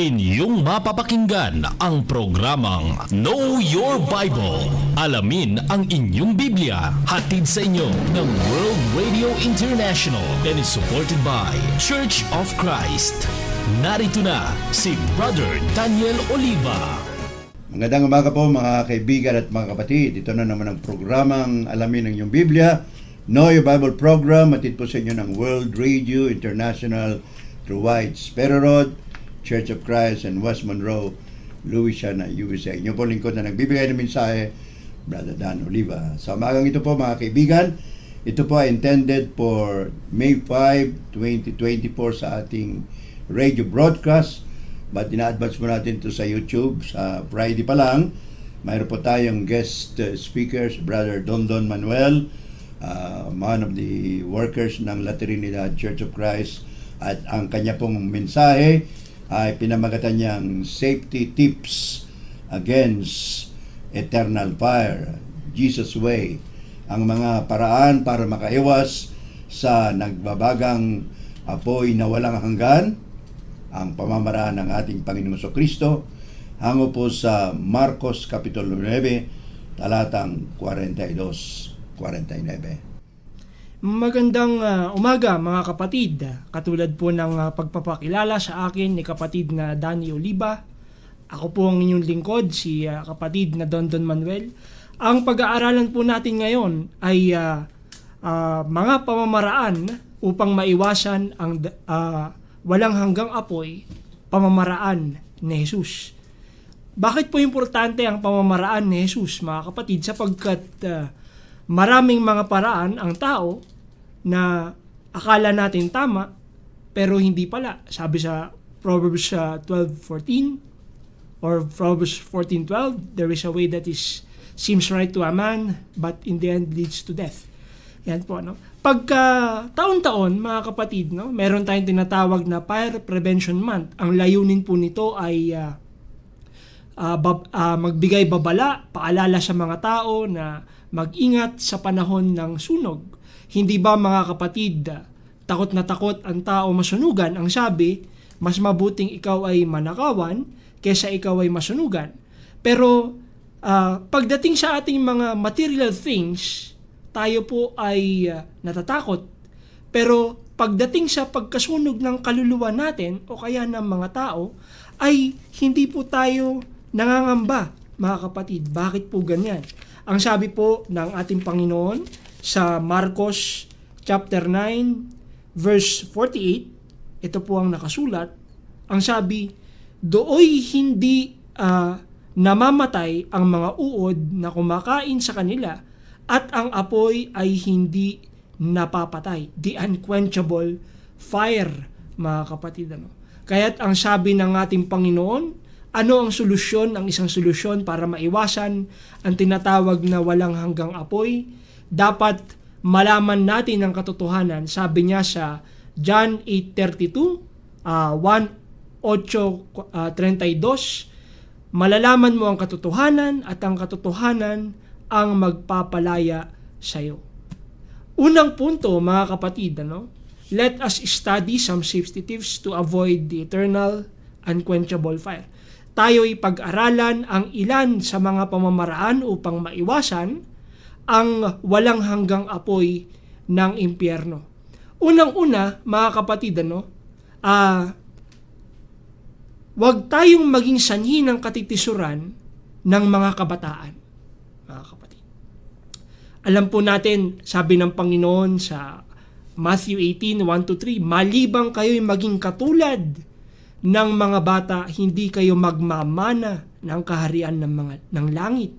Inyong mapapakinggan ang programang Know Your Bible. Alamin ang inyong Biblia. Hatid sa inyo ng World Radio International and is supported by Church of Christ. Narito na si Brother Daniel Oliva. Magandang umaga po mga kaibigan at mga kapatid. Ito na naman ang programang Alamin ang inyong Biblia. Know Your Bible program. Hatid po sa inyo ng World Radio International through White Sparrow Road, Church of Christ and West Monroe, Louisiana, USA. Inyo po lingkod na nagbibigay ng mensahe, Brother Dan Oliva. Sa umagang ito po mga kaibigan, ito po ay intended for May 5, 2024 sa ating radio broadcast. But ina-advance mo natin ito sa YouTube. Sa Friday pa lang, mayroon po tayong guest speakers, Brother Dondon Manuel, one of the workers ng La Trinidad Church of Christ. At ang kanya pong mensahe ay pinamagatan niyang Safety Tips Against Eternal Fire, Jesus Way, ang mga paraan para makaiwas sa nagbabagang apoy na walang hanggan, ang pamamaraan ng ating Panginoong Jesucristo, hango po sa Marcos Kapitulo 9, talatang 42-49. Magandang umaga mga kapatid. Katulad po ng pagpapakilala sa akin ni kapatid na Danny Oliva, ako po ang inyong lingkod, si kapatid na Dondon Manuel. Ang pag-aaralan po natin ngayon ay mga pamamaraan upang maiwasan ang walang hanggang apoy, pamamaraan ni Jesus. Bakit po importante ang pamamaraan ni Jesus mga kapatid? Sapagkat maraming mga paraan ang tao na akala natin tama pero hindi pala. Sabi sa Proverbs 12:14 or Proverbs 14:12, there is a way that seems right to a man but in the end leads to death. Yan po, no? Pagka taon-taon mga kapatid, no, meron tayong tinatawag na Fire Prevention Month. Ang layunin po nito ay magbigay babala, paalala sa mga tao na mag-ingat sa panahon ng sunog. Hindi ba mga kapatid, takot na takot ang tao masunugan? Ang sabi, mas mabuting ikaw ay manakawan kaysa ikaw ay masunugan. Pero pagdating sa ating mga material things, tayo po ay natatakot. Pero pagdating sa pagkasunog ng kaluluwa natin o kaya ng mga tao, ay hindi po tayo nangangamba, mga kapatid. Bakit po ganyan? Ang sabi po ng ating Panginoon sa Marcos chapter 9 verse 48, ito po ang nakasulat. Ang sabi, dooy hindi namamatay ang mga uod na kumakain sa kanila at ang apoy ay hindi napapatay. The unquenchable fire, mga kapatid. Kaya't ang sabi ng ating Panginoon, ano ang solusyon, ang isang solusyon para maiwasan ang tinatawag na walang hanggang apoy? Dapat malaman natin ang katotohanan. Sabi niya sa John 8:32, 1:32, malalaman mo ang katotohanan at ang katotohanan ang magpapalaya sa iyo. Unang punto, mga kapatid, let us study some safety tips to avoid the eternal unquenchable fire. Tayo'y pag-aralan ang ilan sa mga pamamaraan upang maiwasan ang walang hanggang apoy ng impyerno. Unang-una, mga kapatid, wag tayong maging sanhi ng katitisuran ng mga kabataan, mga kapatid. Alam po natin, sabi ng Panginoon sa Matthew 18:1-3, malibang kayo'y maging katulad ng mga bata, hindi kayo magmamana ng kaharian ng langit,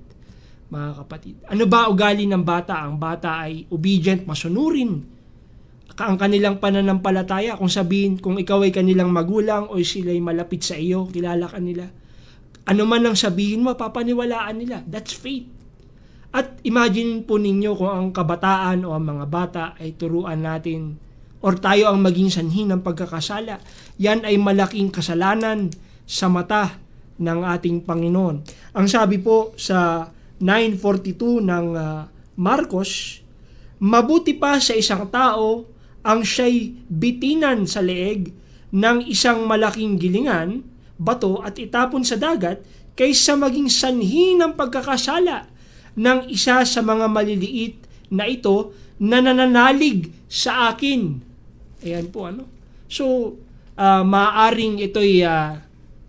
mga kapatid. Ano ba ugali ng bata? Ang bata ay obedient, masunurin. Ang kanilang pananampalataya, kung sabihin, kung ikaw ay kanilang magulang o sila'y malapit sa iyo, kilala ka nila, ano man ang sabihin mo, papaniwalaan nila. That's faith. At imagine po ninyo kung ang kabataan o ang mga bata ay turuan natin or tayo ang maging sanhi ng pagkakasala. Yan ay malaking kasalanan sa mata ng ating Panginoon. Ang sabi po sa 9:42 ng Marcos, mabuti pa sa isang tao ang siya'y bitinan sa leeg ng isang malaking gilingan bato at itapon sa dagat kaysa maging sanhi ng pagkakasala ng isa sa mga maliliit na ito na nananalig sa akin. Ayan po ano. So, maaaring ito'y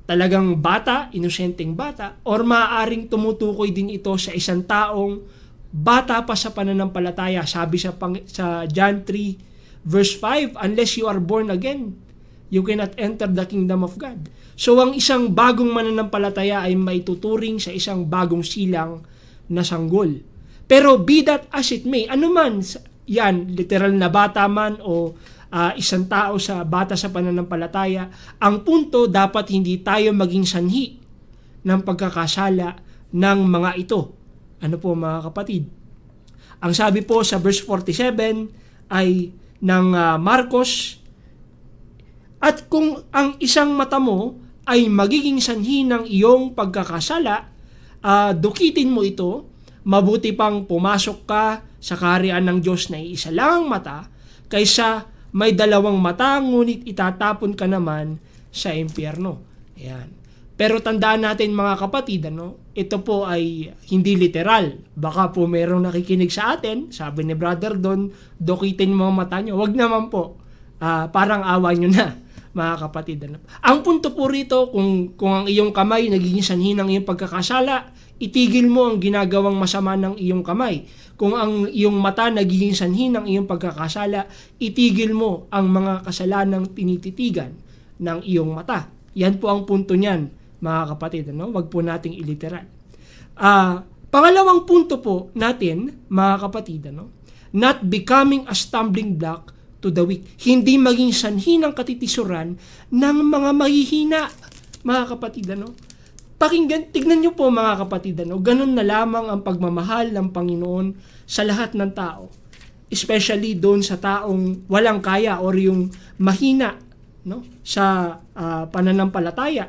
talagang bata, inosenteng bata, or maaaring tumutukoy din ito sa isang taong bata pa sa pananampalataya. Sabi sa John 3 verse 5, unless you are born again, you cannot enter the kingdom of God. So ang isang bagong mananampalataya ay maituturing sa isang bagong silang na sanggol. Pero be that as it may, anuman yan, literal na bata man o isang tao sa bata sa pananampalataya, ang punto dapat hindi tayo maging sanhi ng pagkakasala ng mga ito. Ano po mga kapatid? Ang sabi po sa verse 47 ay ng Marcos, at kung ang isang mata mo ay magiging sanhi ng iyong pagkakasala, dukitin mo ito, mabuti pang pumasok ka sa kaharian ng Diyos na iisa lang ang mata, kaysa may dalawang mata ngunit itatapon ka naman sa impyerno. Ayan. Pero tandaan natin mga kapatid, ito po ay hindi literal. Baka po mayroong nakikinig sa atin, sabi ni brother Don, dukitin mo ang mata nyo. Wag naman po. Parang awa nyo na, mga kapatid. Ang punto po rito, kung ang iyong kamay nagiging sanhi ng iyong pagkakasala, itigil mo ang ginagawang masama ng iyong kamay. Kung ang iyong mata nagiging sanhi ng iyong pagkakasala, itigil mo ang mga kasalanang tinititigan ng iyong mata. Yan po ang punto niyan, mga kapatid. Wag po nating iliteral. Pangalawang punto po natin, mga kapatid, not becoming a stumbling block to the weak. Hindi maging sanhi ng katitisuran ng mga mahihina, mga kapatid. Pakinggan, tignan nyo po mga kapatid, ganun na lamang ang pagmamahal ng Panginoon sa lahat ng tao. Especially doon sa taong walang kaya or yung mahina sa pananampalataya.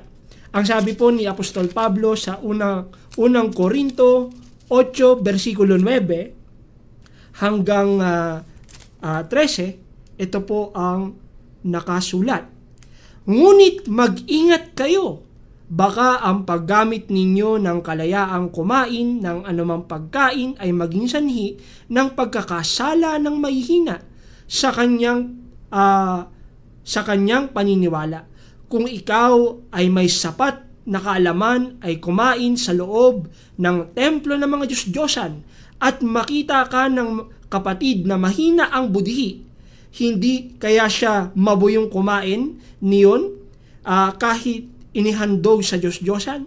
Ang sabi po ni Apostol Pablo sa unang Korinto 8 versikulo 9 hanggang 13, ito po ang nakasulat. Ngunit mag-ingat kayo, baka ang paggamit ninyo ng kalayaang kumain ng anumang pagkain ay maging sanhi ng pagkakasala ng mahihina sa kanyang paniniwala. Kung ikaw ay may sapat na kaalaman ay kumain sa loob ng templo ng mga Diyos-Diyosan at makita ka ng kapatid na mahina ang budhi, hindi kaya siya mabuyong kumain niyon kahit inihandog sa Diyos-Diyosan?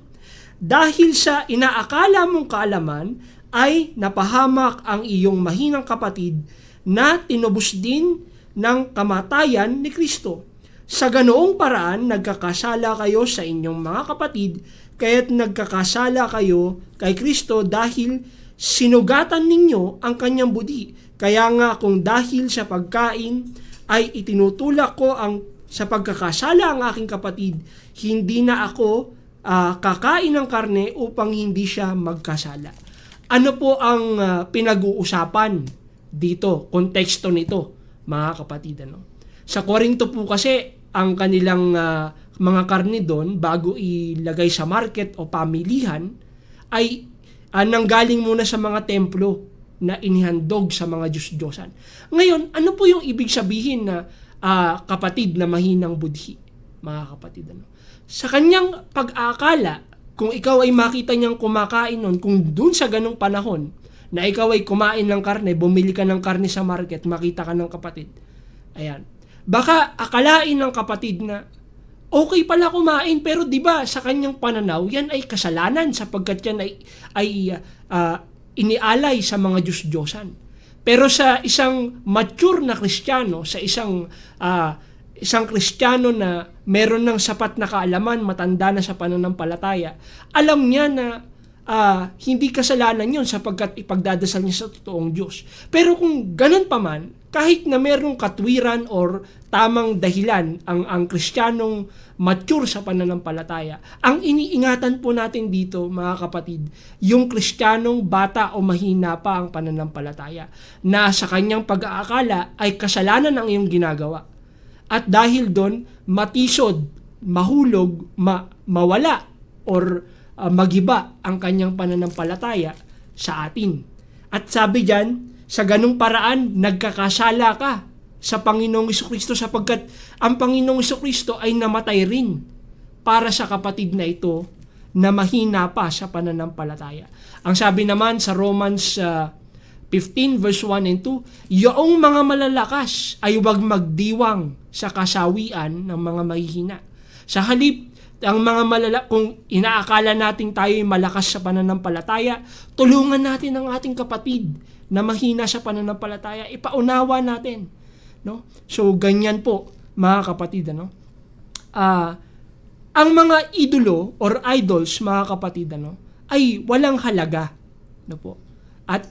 Dahil sa inaakala mong kaalaman ay napahamak ang iyong mahinang kapatid na tinubos din ng kamatayan ni Kristo. Sa ganoong paraan, nagkakasala kayo sa inyong mga kapatid, kaya't nagkakasala kayo kay Kristo dahil sinugatan ninyo ang kanyang budhi. Kaya nga kung dahil sa pagkain ay itinutulak ko sa pagkakasala ang aking kapatid, hindi na ako kakain ng karne upang hindi siya magkasala. Ano po ang pinag-uusapan dito, konteksto nito, mga kapatid? Sa Korinto po kasi, ang kanilang mga karne doon, bago ilagay sa market o pamilihan, ay nanggaling muna sa mga templo na inihandog sa mga Diyos-Diyosan. Ngayon, ano po yung ibig sabihin na kapatid na mahinang budhi, mga kapatid? Sa kanyang pag-aakala, kung ikaw ay makita niyang kumakain nun, kung dun sa ganong panahon, na ikaw ay kumain ng karne, bumili ka ng karne sa market, makita ka ng kapatid. Ayan. Baka akalain ng kapatid na okay pala kumain, pero di ba sa kanyang pananaw, yan ay kasalanan sapagkat yan ay inialay sa mga Diyos-Diyosan. Pero sa isang mature na Kristiyano, sa isang Kristiyano na meron ng sapat na kaalaman, matanda na sa pananampalataya, alam niya na hindi kasalanan yun sapagkat ipagdadasal niya sa totoong Diyos. Pero kung ganun pa man, kahit na merong katwiran or tamang dahilan ang Kristiyanong mature sa pananampalataya, ang iniingatan po natin dito, mga kapatid, yung Kristiyanong bata o mahina pa ang pananampalataya, na sa kanyang pag-aakala ay kasalanan ang iyong ginagawa. At dahil doon, matisod mahulog, mawala or magiba ang kanyang pananampalataya sa atin. At sabi diyan, sa ganung paraan nagkakasala ka sa Panginoong Jesucristo sapagkat ang Panginoong Jesucristo ay namatay rin para sa kapatid na ito na mahina pa sa pananampalataya. Ang sabi naman sa Romans 15 verse 1 and 2, yung mga malalakas ay huwag magdiwang sa kasawian ng mga mahihina. Sa halip, ang mga kung inaakala natin tayo ay malakas sa pananampalataya, tulungan natin ang ating kapatid na mahina sa pananampalataya, ipaunawa natin. No? So, ganyan po, mga kapatid. Ang mga idolo or idols, mga kapatid, ay walang halaga. No po? At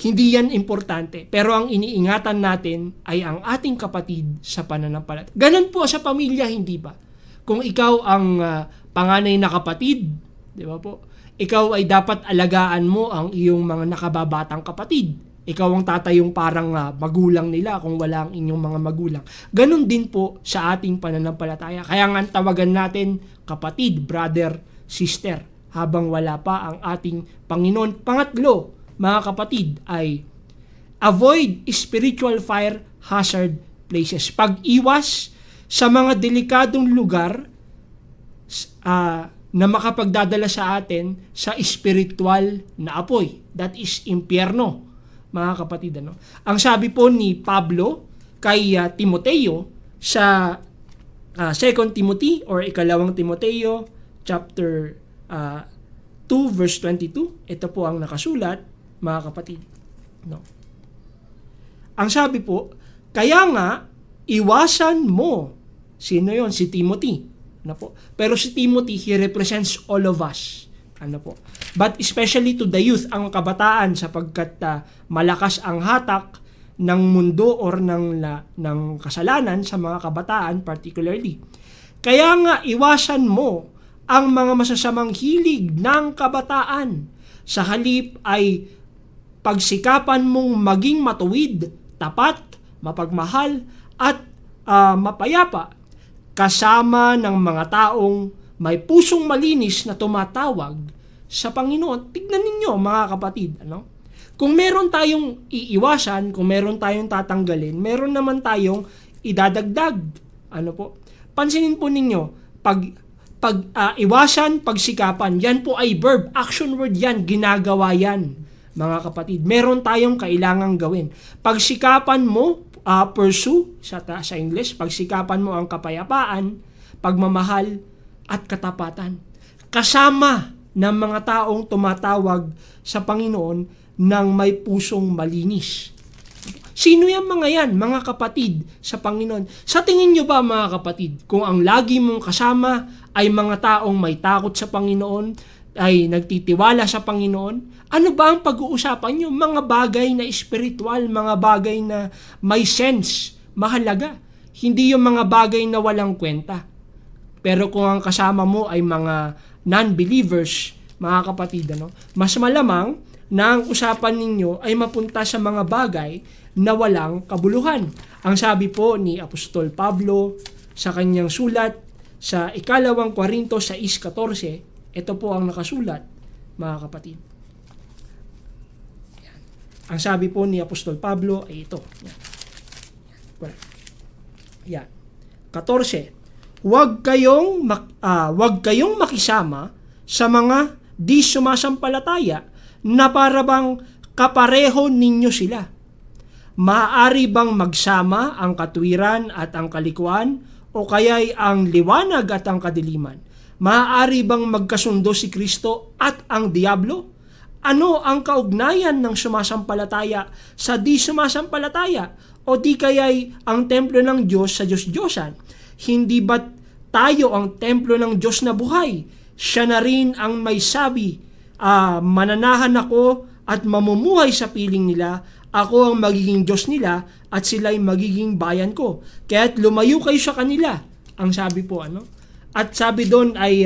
hindi yan importante. Pero ang iniingatan natin ay ang ating kapatid sa pananampalataya. Ganun po sa pamilya, hindi ba? Kung ikaw ang panganay na kapatid, di ba po? Ikaw ay dapat alagaan mo ang iyong mga nakababatang kapatid. Ikaw ang tatay yung parang magulang nila kung wala ang inyong mga magulang. Ganon din po sa ating pananampalataya. Kaya nga tawagan natin kapatid, brother, sister, habang wala pa ang ating Panginoon. Pangatlo, mga kapatid, ay avoid spiritual fire hazard places. Pag-iwas sa mga delikadong lugar na makapagdadala sa atin sa spiritual na apoy. That is impyerno, mga kapatid. Ang sabi po ni Pablo kay Timoteo sa 2 Timothy or ikalawang Timoteo chapter 2 verse 22, ito po ang nakasulat, mga kapatid. Ang sabi po, kaya nga iwasan mo. Sino yon? Si Timothy. Pero si Timothy, he represents all of us. But especially to the youth, ang kabataan, sapagkat malakas ang hatak ng mundo or ng kasalanan sa mga kabataan particularly. Kaya nga iwasan mo ang mga masasamang hilig ng kabataan. Sa halip ay pagsikapan mong maging matuwid, tapat, mapagmahal at mapayapa kasama ng mga taong may pusong malinis na tumatawag sa Panginoon. Tignan ninyo, mga kapatid, kung meron tayong iiwasan, kung meron tayong tatanggalin, meron naman tayong idadagdag. Pansinin po ninyo, iwasan, pagsikapan, yan po ay verb, action word yan, ginagawa yan, mga kapatid. Meron tayong kailangang gawin. Pagsikapan mo, pursue, sa English, pagsikapan mo ang kapayapaan, pagmamahal, at katapatan. Kasama ng mga taong tumatawag sa Panginoon ng may pusong malinis. Sino yung mga yan, mga kapatid sa Panginoon? Sa tingin nyo ba, mga kapatid, kung ang lagi mong kasama ay mga taong may takot sa Panginoon, ay nagtitiwala sa Panginoon, ano ba ang pag-uusapan nyo? Mga bagay na spiritual, mga bagay na may sense, mahalaga. Hindi yung mga bagay na walang kwenta. Pero kung ang kasama mo ay mga non-believers, mga kapatid, mas malamang na ang usapan ninyo ay mapunta sa mga bagay na walang kabuluhan. Ang sabi po ni Apostol Pablo sa kanyang sulat sa ikalawang Korinto 6:14, ito po ang nakasulat, mga kapatid. Yan. Ang sabi po ni Apostol Pablo ay ito. Yan. 14. Huwag kayong makisama sa mga di sumasampalataya na parabang kapareho ninyo sila. Maaari bang magsama ang katwiran at ang kalikuan o kaya'y ang liwanag at ang kadiliman? Maaari bang magkasundo si Kristo at ang diablo? Ano ang kaugnayan ng sumasampalataya sa di sumasampalataya? O di kaya'y ang templo ng Diyos sa Diyos-Diyosan? Hindi ba't tayo ang templo ng Diyos na buhay? Siya na rin ang may sabi, mananahan ako at mamumuhay sa piling nila, ako ang magiging Diyos nila at sila'y magiging bayan ko. Kaya't lumayo kayo sa kanila, ang sabi po. At sabi doon ay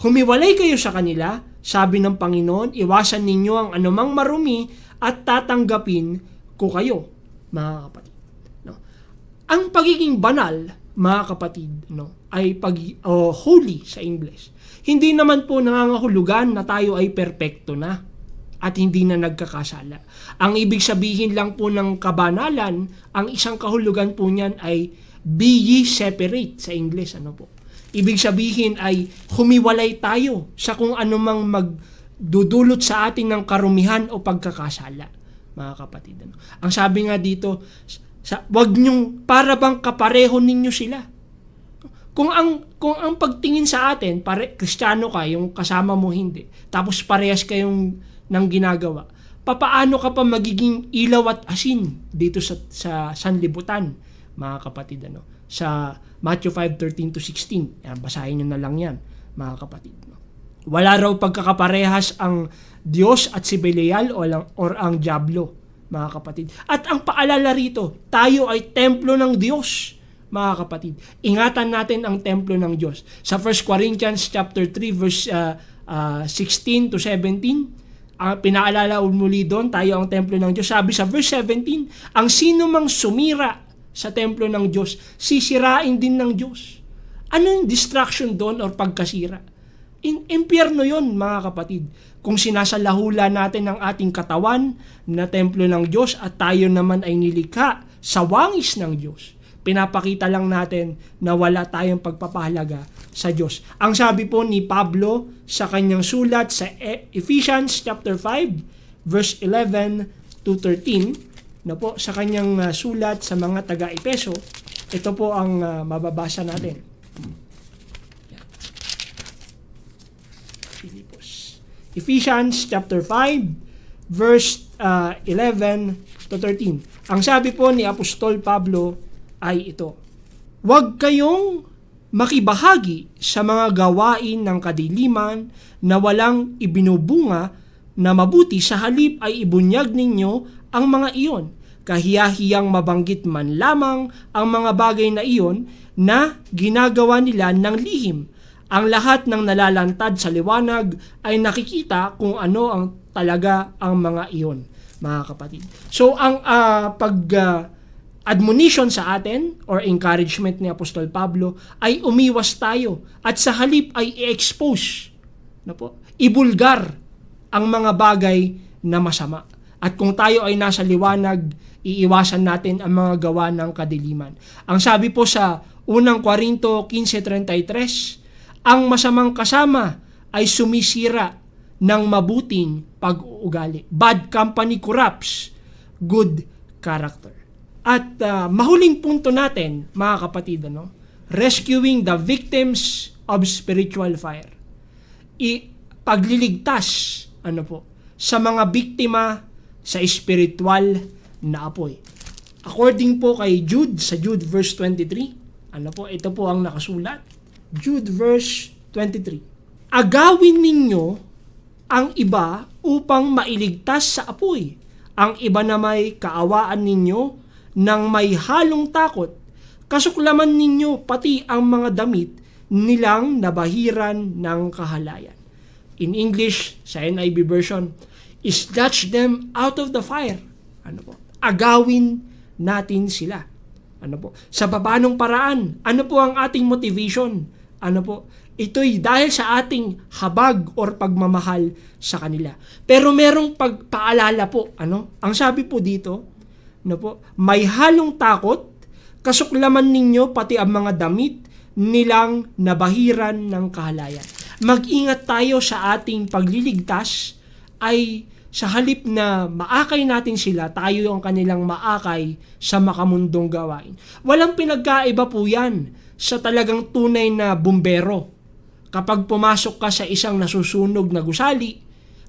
humiwalay kayo sa kanila, sabi ng Panginoon, iwasan ninyo ang anumang marumi at tatanggapin ko kayo, mga kapatid. Ang pagiging banal, mga kapatid, ay holy sa English. Hindi naman po nangangahulugan na tayo ay perpekto na at hindi na nagkakasala. Ang ibig sabihin lang po ng kabanalan, ang isang kahulugan po niyan ay be ye separate sa English. Ano po? Ibig sabihin ay humiwalay tayo sa kung anumang magdudulot sa atin ng karumihan o pagkakasala, mga kapatid. Ano? Ang sabi nga dito, wag nyong para bang kapareho ninyo sila. Kung ang pagtingin sa atin, Kristiyano ka, yung kasama mo hindi, tapos parehas kayong nang ginagawa, papaano ka pa magiging ilaw at asin dito sa sanlibutan, mga kapatid, ano? Sa Matthew 5:13-16, yan, basahin nyo na lang yan, mga kapatid. No? Wala raw pagkakaparehas ang Diyos at si Belial or ang Diablo, mga kapatid. At ang paalala rito, tayo ay templo ng Diyos, mga kapatid. Ingatan natin ang templo ng Diyos. Sa 1 Corinthians chapter 3 verse 16-17, pinaalala muli doon, tayo ang templo ng Diyos. Sabi sa verse 17, ang sino mang sumira sa templo ng Diyos, sisirain din ng Diyos. Ano yung distraction doon or pagkasira? Impyerno yon, mga kapatid. Kung sinasalahula natin ang ating katawan na templo ng Diyos at tayo naman ay nilikha sa wangis ng Diyos, pinapakita lang natin na wala tayong pagpapahalaga sa Diyos. Ang sabi po ni Pablo sa kanyang sulat sa Ephesians chapter 5 verse 11-13, na po sa kanyang sulat sa mga taga-Epeso, ito po ang mababasa natin. Ephesians chapter 5 verse 11-13. Ang sabi po ni Apostol Pablo ay ito: huwag kayong makibahagi sa mga gawain ng kadiliman na walang ibinubunga na mabuti, sa halip ay ibunyag ninyo ang mga iyon. Kahiya-hiyang mabanggit man lamang ang mga bagay na iyon na ginagawa nila ng lihim. Ang lahat ng nalalantad sa liwanag ay nakikita kung ano ang talaga ang mga iyon, mga kapatid. So ang admonition sa atin or encouragement ni Apostol Pablo ay umiwas tayo at sa halip ay i-expose, ibulgar ang mga bagay na masama. At kung tayo ay nasa liwanag, iiwasan natin ang mga gawa ng kadiliman. Ang sabi po sa unang Korinto 15:33, ang masamang kasama ay sumisira ng mabuting pag-uugali. Bad company corrupts good character. At mahuling punto natin, mga kapatid, rescuing the victims of spiritual fire. Pagliligtas sa mga biktima sa spiritual na apoy. According po kay Jude, sa Jude verse 23, ito po ang nakasulat. Jude verse 23. Agawin ninyo ang iba upang mailigtas sa apoy. Ang iba na may kaawaan ninyo ng may halong takot. Kasuklaman ninyo pati ang mga damit nilang nabahiran ng kahalayan. In English, sa NIV version, snatch them out of the fire. Agawin natin sila. Sa paanong paraan? Ano po ang ating motivation? Ito'y dahil sa ating habag or pagmamahal sa kanila. Pero merong pagpaalala po. Ang sabi po dito, may halong takot, kasuklaman ninyo pati ang mga damit nilang nabahiran ng kahalayan. Mag-ingat tayo sa ating pagliligtas ay sa halip na maakay natin sila, tayo ang kanilang maakay sa makamundong gawain. Walang pinagkaiba po yan sa talagang tunay na bumbero. Kapag pumasok ka sa isang nasusunog na gusali,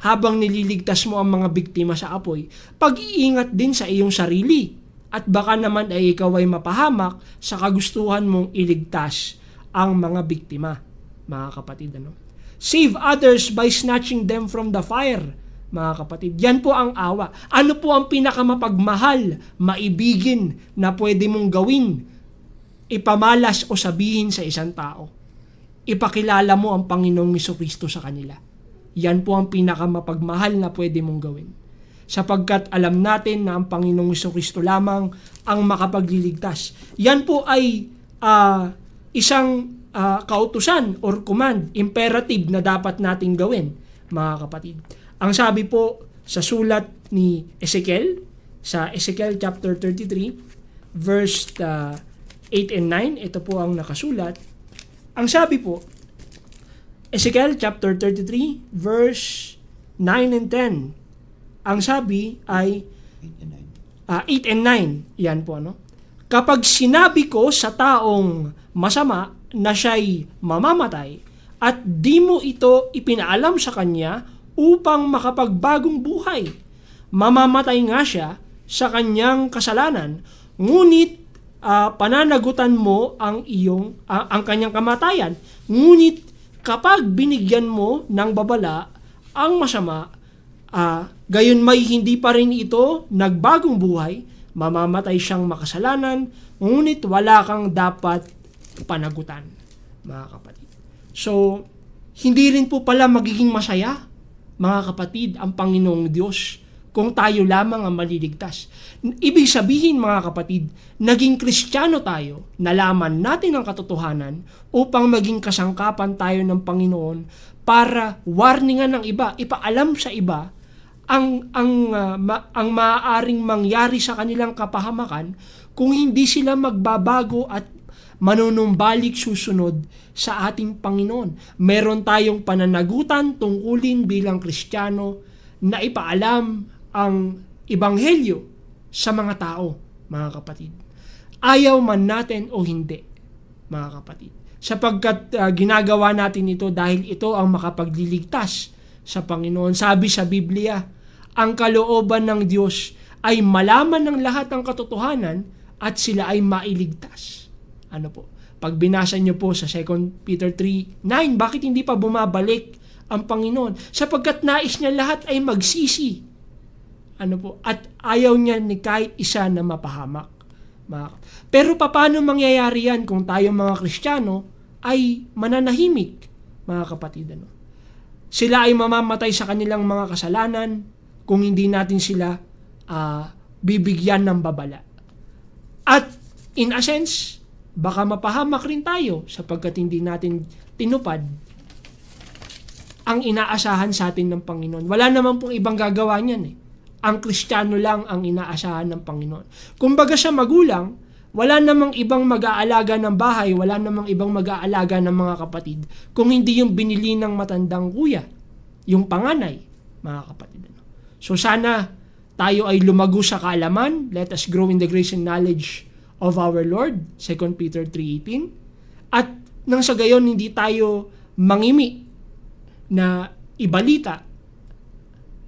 habang nililigtas mo ang mga biktima sa apoy, pag-iingat din sa iyong sarili. At baka naman ay ikaw ay mapahamak sa kagustuhan mong iligtas ang mga biktima, mga kapatid. Save others by snatching them from the fire, mga kapatid. Yan po ang awa. Ano po ang pinakamapagmahal, maibigin na pwede mong gawin? Ipamalas o sabihin sa isang tao. Ipakilala mo ang Panginoong Jesucristo sa kanila. Yan po ang pinakamapagmahal na pwede mong gawin. Sapagkat alam natin na ang Panginoong Jesucristo lamang ang makapagliligtas. Yan po ay isang kautusan or command, imperative na dapat nating gawin, mga kapatid. Ang sabi po sa sulat ni Ezekiel, sa Ezekiel chapter 33, verse 8 and 9, ito po ang nakasulat. Ang sabi po, Ezekiel chapter 33, verse 9 and 10, ang sabi ay 8 and 9, yan po, no? Kapag sinabi ko sa taong masama na siya'y mamamatay at di mo ito ipinaalam sa kanya upang makapagbagong buhay, mamamatay nga siya sa kanyang kasalanan, ngunit pananagutan mo ang kanyang kamatayan. Ngunit kapag binigyan mo ng babala ang masama, gayon may hindi pa rin ito nagbagong buhay, mamamatay siyang makasalanan, ngunit wala kang dapat panagutan, mga kapatid. So, hindi rin po pala magiging masaya, mga kapatid, ang Panginoong Diyos kung tayo lamang ang maliligtas. Ibig sabihin, mga kapatid, naging Kristiyano tayo, nalaman natin ang katotohanan upang maging kasangkapan tayo ng Panginoon para warningan ng iba, ipaalam sa iba ang maaaring mangyari sa kanilang kapahamakan kung hindi sila magbabago at manunumbalik susunod sa ating Panginoon. Meron tayong pananagutan tungkulin bilang Kristiyano na ipaalam ang Ebanghelyo sa mga tao, mga kapatid. Ayaw man natin o hindi, mga kapatid. Sapagkat ginagawa natin ito dahil ito ang makapagliligtas sa Panginoon. Sabi sa Biblia, ang kalooban ng Diyos ay malaman ng lahat ng katotohanan at sila ay mailigtas. Ano po? Pag binasa niyo po sa 2 Peter 3:9, bakit hindi pa bumabalik ang Panginoon? Sapagkat nais niya lahat ay magsisi. Ano po? At ayaw niya ni kahit isa na mapahamak. Pero paano mangyayari yan kung tayo mga Kristiyano ay mananahimik, mga kapatid? Ano? Sila ay mamamatay sa kanilang mga kasalanan kung hindi natin sila bibigyan ng babala. At in a sense, baka mapahamak rin tayo sapagkat hindi natin tinupad ang inaasahan sa atin ng Panginoon. Wala naman pong ibang gagawa niyan eh. Ang Kristiyano lang ang inaasahan ng Panginoon. Kumbaga sa magulang, wala namang ibang mag-aalaga ng bahay, wala namang ibang mag-aalaga ng mga kapatid kung hindi yung binili ng matandang kuya, yung panganay, mga kapatid. So sana tayo ay lumago sa kaalaman. Let us grow in the grace and knowledge of our Lord, 2 Peter 3:18. At nang sa gayon, hindi tayo mangimi na ibalita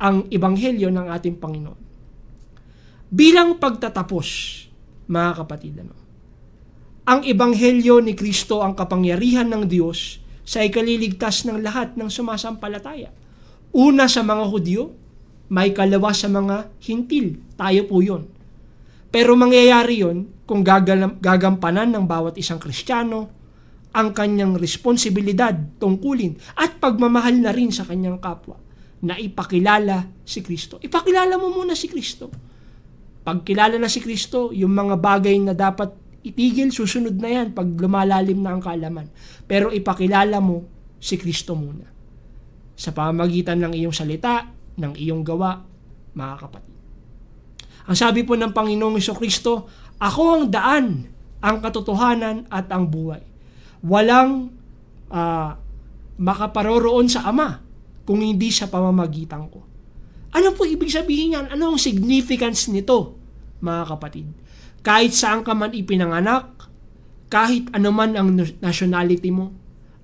ang Ebanghelyo ng ating Panginoon. Bilang pagtatapos, mga kapatid, ang Ebanghelyo ni Kristo ang kapangyarihan ng Diyos sa ikaliligtas ng lahat ng sumasampalataya. Una sa mga Hudyo, may kalawa sa mga Hintil. Tayo po yun. Pero mangyayari yun kung gagampanan ng bawat isang Kristiyano ang kanyang responsibilidad, tungkulin, at pagmamahal na rin sa kanyang kapwa na ipakilala si Kristo. Ipakilala mo muna si Kristo. Pagkilala na si Kristo, yung mga bagay na dapat itigil, susunod na yan pag lumalalim na ang kaalaman. Pero ipakilala mo si Kristo muna. Sa pamamagitan ng iyong salita, ng iyong gawa, mga kapatid. Ang sabi po ng Panginoong Jesucristo, ako ang daan, ang katotohanan at ang buhay. Walang makaparoroon sa Ama kung hindi sa pamamagitan ko. Ano po ibig sabihin yan? Ano ang significance nito, mga kapatid? Kahit saan ka man ipinanganak, kahit anuman ang nationality mo,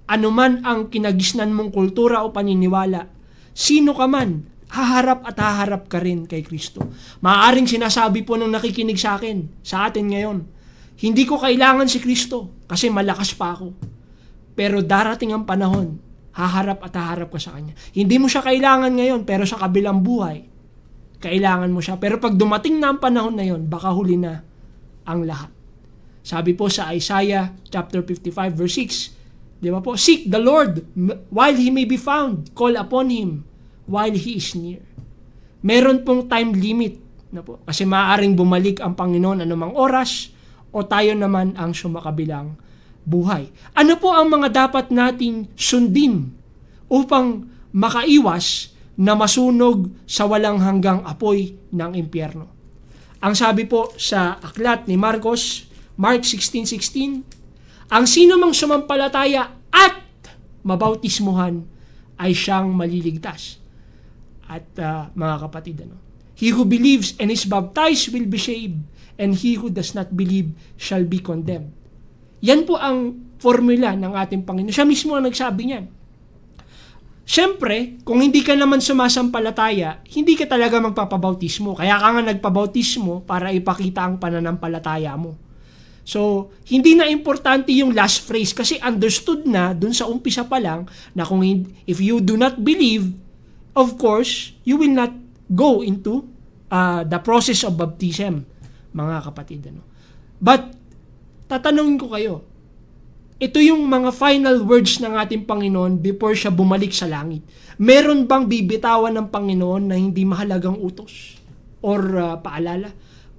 anuman ang kinagisnan mong kultura o paniniwala, sino ka man, haharap at haharap ka rin kay Kristo. Maaaring sinasabi po ng nakikinig sa akin, sa atin ngayon, hindi ko kailangan si Kristo kasi malakas pa ako. Pero darating ang panahon, haharap at haharap ka sa Kanya. Hindi mo siya kailangan ngayon, pero sa kabilang buhay, kailangan mo siya. Pero pag dumating na ang panahon na yon, baka huli na ang lahat. Sabi po sa Isaiah chapter 55 verse 6, di ba po? Seek the Lord while He may be found. Call upon Him while He is near. Meron pong time limit na po. Kasi maaaring bumalik ang Panginoon anumang oras o tayo naman ang sumakabilang buhay. Ano po ang mga dapat nating sundin upang makaiwas na masunog sa walang hanggang apoy ng impyerno? Ang sabi po sa aklat ni Marcos, Mark 16:16, ang sino mang sumampalataya at mabautismuhan ay siyang maliligtas. At mga kapatid, he who believes and is baptized will be saved, and he who does not believe shall be condemned. Yan po ang formula ng ating Panginoon. Siya mismo ang nagsabi niyan. Siyempre, kung hindi ka naman sumasampalataya, hindi ka talaga magpapabautismo. Kaya ka nga nagpabautismo para ipakita ang pananampalataya mo. So, hindi na importante yung last phrase kasi understood na dun sa umpisa pa lang na kung if you do not believe, of course, you will not go into the process of baptism, mga kapatid. But, tatanungin ko kayo, ito yung mga final words ng ating Panginoon before siya bumalik sa langit. Meron bang bibitawan ng Panginoon na hindi mahalagang utos or paalala?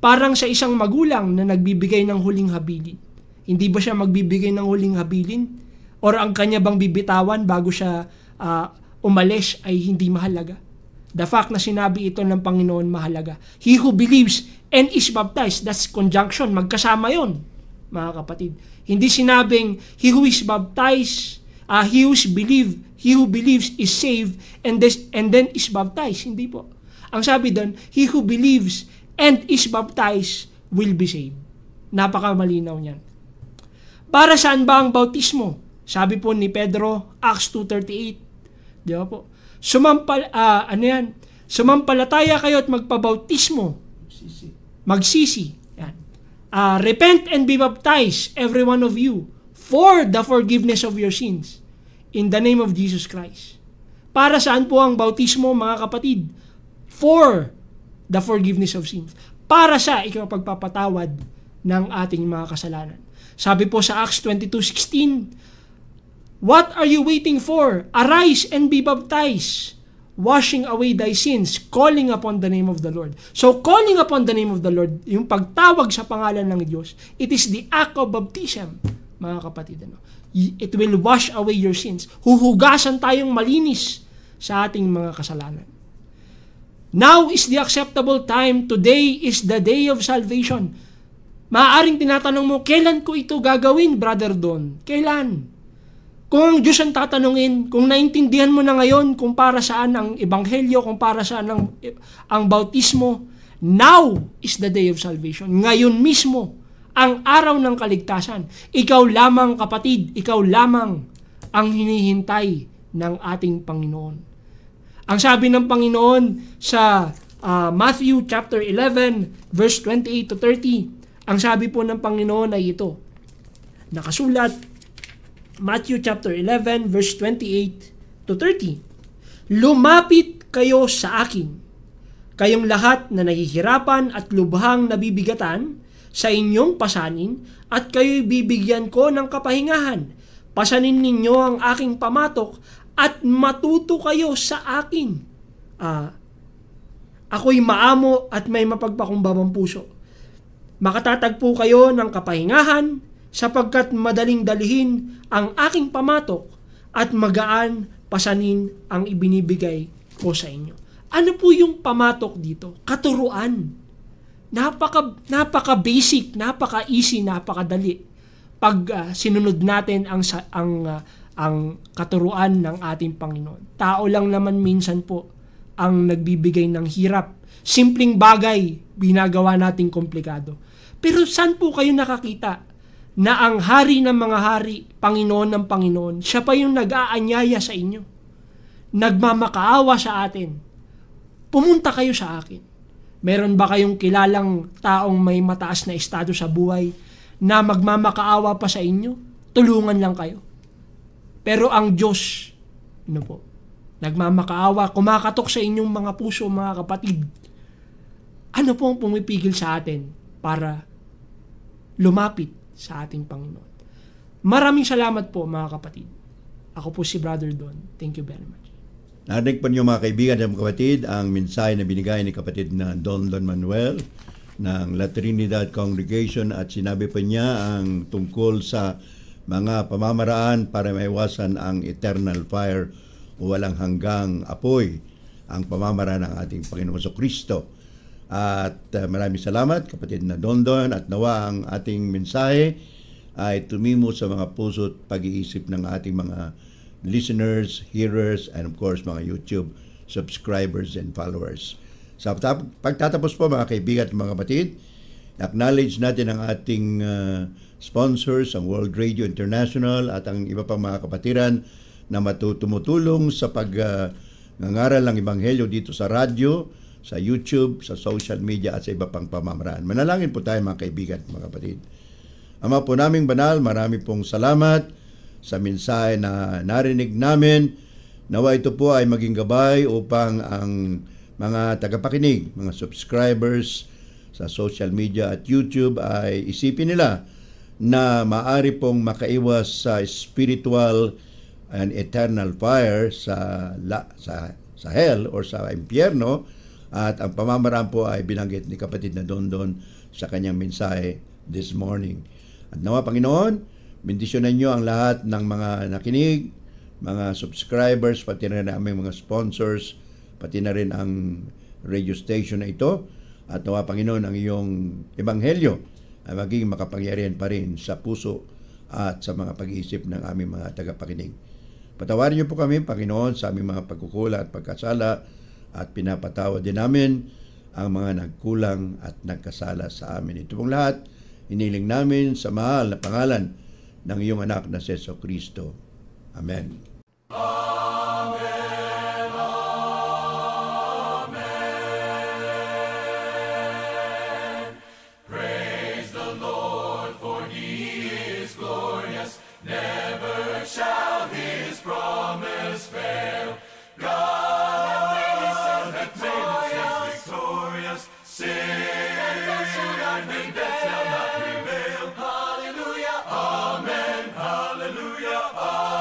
Parang sa isang magulang na nagbibigay ng huling habilin. Hindi ba siya magbibigay ng huling habilin? Or ang kanya bang bibitawan bago siya umalis ay hindi mahalaga? The fact na sinabi ito ng Panginoon mahalaga. He who believes and is baptized, that's conjunction, magkasama yon, mga kapatid. Hindi sinabing he who is baptized, he who believes is saved and then is baptized. Hindi po. Ang sabi doon, he who believes and is baptized will be saved. Napakamalinaw niyan. Para saan ba ang bautismo? Sabi po ni Pedro, Acts 2:38. Di ba po? Sumampalataya kayo at magpabautismo. Magsisi. Yan. Repent and be baptized, every one of you, for the forgiveness of your sins, in the name of Jesus Christ. Para saan po ang bautismo, mga kapatid? For the forgiveness of sins. Para sa ikapagpapatawad ng ating mga kasalanan. Sabi po sa Acts 22:16, what are you waiting for? Arise and be baptized, washing away thy sins, calling upon the name of the Lord. So, calling upon the name of the Lord, yung pagtawag sa pangalan ng Diyos, it is the act of baptism, mga kapatid. It will wash away your sins. Huhugasan tayong malinis sa ating mga kasalanan. Now is the acceptable time. Today is the day of salvation. Maaaring tinatanong mo, kailan ko ito gagawin, Brother Don? Kailan? Kung ang Diyos ang tatanungin, kung naintindihan mo na ngayon kung para saan ang ebanghelyo, kung para saan ang bautismo, now is the day of salvation. Ngayon mismo, ang araw ng kaligtasan. Ikaw lamang, kapatid, ikaw lamang ang hinihintay ng ating Panginoon. Ang sabi ng Panginoon sa Matthew chapter 11, verse 28 to 30, ang sabi po ng Panginoon ay ito. Nakasulat, Matthew chapter 11, verse 28 to 30. Lumapit kayo sa akin, kayong lahat na nahihirapan at lubhang nabibigatan sa inyong pasanin, at kayo'y bibigyan ko ng kapahingahan. Pasanin ninyo ang aking pamatok at matuto kayo sa akin. Ako'y maamo at may mapagpakumbabang puso. Makatatagpo kayo ng kapahingahan, sapagkat madaling dalihin ang aking pamatok at magaan pasanin ang ibinibigay ko sa inyo. Ano po yung pamatok dito? Katuruan. Napaka-basic, napaka-easy, napakadali. Pag sinunod natin ang katuruan ng ating Panginoon. Tao lang naman minsan po ang nagbibigay ng hirap. Simpleng bagay, binagawa nating komplikado. Pero saan po kayo nakakita na ang hari ng mga hari, Panginoon ng Panginoon, siya pa yung nag-aanyaya sa inyo? Nagmamakaawa sa atin. Pumunta kayo sa akin. Meron ba kayong kilalang taong may mataas na estado sa buhay na magmamakaawa pa sa inyo? Tulungan lang kayo. Pero ang Diyos, nagmamakaawa, kumakatok sa inyong mga puso, mga kapatid. Ano po ang pumipigil sa atin para lumapit sa ating Panginoon? Maraming salamat po, mga kapatid. Ako po si Brother Don. Thank you very much. Narinig po niyo, mga kaibigan at mga kapatid, ang mensahe na binigay ni kapatid na Don Manuel ng La Trinidad Congregation, at sinabi pa niya ang tungkol sa mga pamamaraan para maiwasan ang eternal fire o walang hanggang apoy, ang pamamaraan ng ating Panginoon Kristo. At maraming salamat kapatid na Dondon, at nawa ang ating mensahe ay tumimo sa mga puso at pag-iisip ng ating mga listeners, hearers, and of course mga YouTube subscribers and followers. Sa pagtatapos po mga kaibigan at mga kapatid, acknowledge natin ang ating sponsors, ang World Radio International at ang iba pang mga kapatiran na tumutulong sa pag-ngaral ng Ebanghelyo dito sa radyo, sa YouTube, sa social media at sa iba pang pamamaraan. Manalangin po tayo mga kaibigan at mga kapatid. Ama po naming banal, marami pong salamat sa mensahe na narinig namin. Nawa ito po ay maging gabay upang ang mga tagapakinig, mga subscribers sa social media at YouTube ay isipin nila na maaari pong makaiwas sa spiritual and eternal fire sa hell or sa impyerno, at ang pamamaraan po ay binanggit ni kapatid na Dondon sa kanyang mensahe this morning. At nawa Panginoon, bendisyonan niyo ang lahat ng mga nakinig, mga subscribers, pati na rin ang aming mga sponsors, pati na rin ang radio station na ito. At nawa Panginoon, ang iyong ebanghelyo ay maging makapangyarihan pa rin sa puso at sa mga pag-iisip ng aming mga tagapakinig. Patawarin niyo po kami, Panginoon, sa aming mga pagkukula at pagkasala, at pinapatawad din namin ang mga nagkulang at nagkasala sa amin. Ito pong lahat, iniling namin sa mahal na pangalan ng iyong anak na si Jesucristo. Amen. Amen. Amen. Praise the Lord, for He is glorious. Never shall His promise fail. God victorious, sin and death shall not prevail. Hallelujah, amen, hallelujah, amen.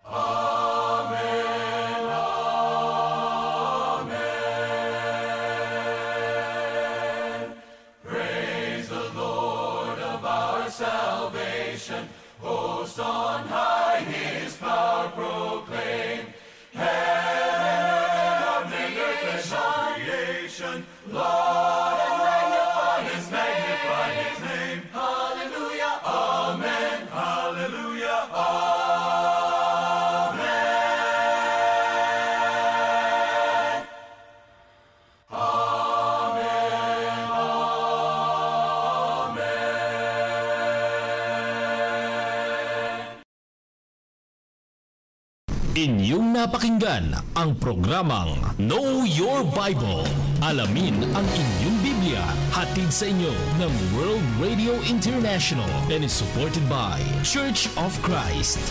Amen, amen. Praise the Lord of our salvation. Hosts on high, His power proclaim. Heaven and earth and all creation, laud and magnify His name. Hallelujah, amen, hallelujah, amen. Amen, Inyong napakinggan ang programang Know Your Bible. Alamin ang inyong Biblia. Hatid sa inyo ng World Radio International and is supported by Church of Christ.